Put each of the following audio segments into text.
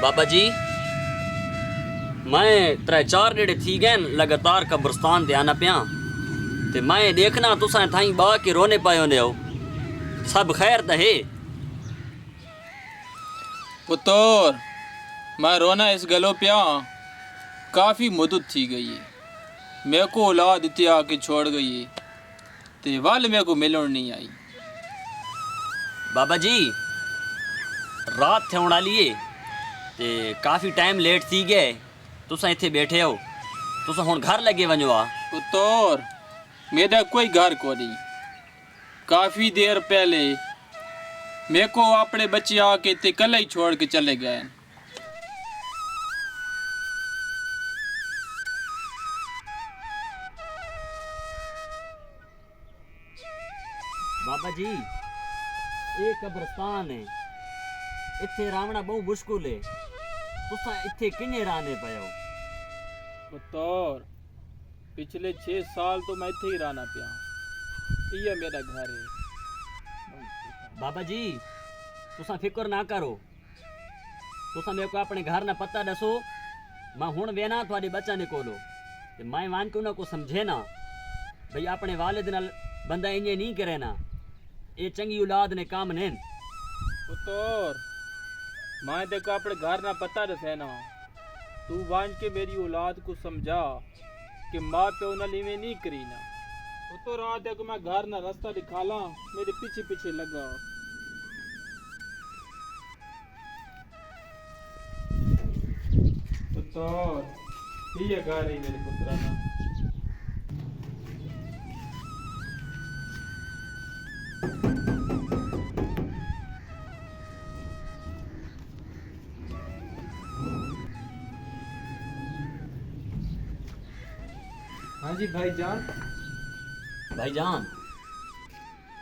بابا جی میں 3-4 ڈیڑے تھی گئے لگاتار قبرستان تے آنا پیاں تے میں دیکھنا تساں تھائیں با کے رونے پایو نے ہو سب خیر تے ہے پتور میں رونا اس گلو پیا کافی مدت تھی گئی ہے میرے کو اولاد اتنی آ کے چھوڑ گئی ہے تے وال میرے کو ملن نہیں آئی بابا جی رات تھے ہونا لیے تے کافی ٹائم لیٹ تھی گئے تساں ایتھے بیٹھے ہو تساں ہن گھر لگے ونجو آ پتور میرا کوئی گھر کو نہیں کافی دیر پہلے میرے کو اپنے بچے آ کے تے کل ہی چھوڑ کے چلے گئے بابا جی یہ قبرستان ہے اتھے راونا بہت مشکل ہے تساں اتھے کنے رانے پے ہو پتور پچھلے 6 سال تو میں اتھے ہی رہنا پیا یہ میرا گھر ہے بابا جی تساں فکر نہ کرو تساں میرے کو اپنے گھر نہ پتہ دسو میں ہن وینا تھوڑے بچہ نے کولو تے میں وان کے انہاں کو سمجھے نا بھئی اپنے والد نال بندہ انجے نہیں کرے نا یہ چنگی اولاد نے کام نہیں پتور میں دیکھو اپنے گھر نہ پتہ دسے نا تو وان کے میری اولاد کو سمجھا کہ ماں پہ انہوں نے نہیں کری نا پتور آ دیکھو میں گھر نہ رستہ دکھالا میرے پیچھے پیچھے لگا پتور یہ گھر ہے میرے پترانا ہاں جی بھائی جان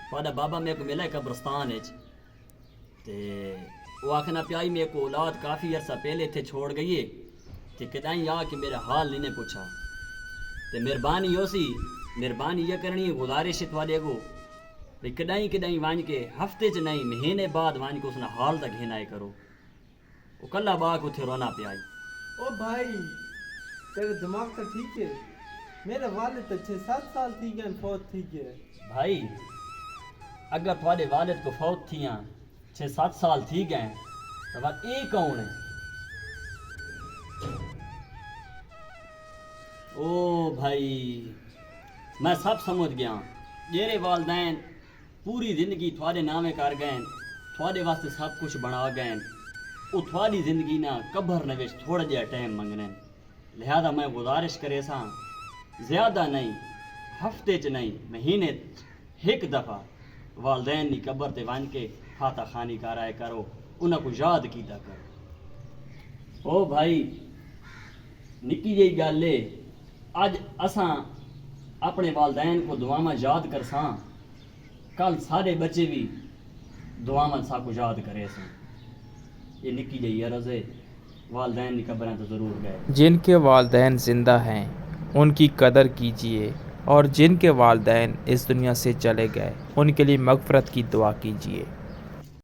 تھوڑا بابا میرے کو ملا ہے قبرستان تے وہ آخنا پیائی میرے کو اولاد کافی عرصہ پہلے تھے چھوڑ گئی ہے کہ کدائیں آ کہ میرا حال نہیں نے پوچھا تے مہربانی ہو سی مہربانی یہ کرنی ہے گزارش ہے تھوڑے کو بھئی کدائیں وان کے ہفتے چ نہیں مہینے بعد وان کے اس نے حال تک گھنا ہے کرو وہ کلا باغ اتھے رونا پیائی او بھائی تیرے دماغ تو ٹھیک ہے میرے والد تو 6-7 سال تھی گئے فوت تھی گئے بھائی اگر تھوڑے والد کو فوت تھیاں 6-7 سال تھی گئے تو بات اے کون ہے او بھائی میں سب سمجھ گیا میرے والدین پوری زندگی تھوڑے نامے کر گئے تھوڑے واسطے سب کچھ بنا گئے وہ تھوڑی زندگی نہ قبر نویش تھوڑا جہا ٹائم منگنے لہذا میں گزارش کرے ساں زیادہ نہیں ہفتے چ نہیں مہینے ایک دفعہ والدین کی قبر تے وان کے فاتح خانی کرائے کرو انہاں کو یاد کیتا کرو او بھائی نکی جی گل ہے اج اساں اپنے والدین کو دعاواں یاد کرساں کل سارے بچے بھی دعاواں سا کو یاد کرے ساں یہ نکی جی عرض ہے والدین کی قبریں تو ضرور گئے جن کے والدین زندہ ہیں ان کی قدر کیجیے اور جن کے والدین اس دنیا سے چلے گئے ان کے لیے مغفرت کی دعا کیجیے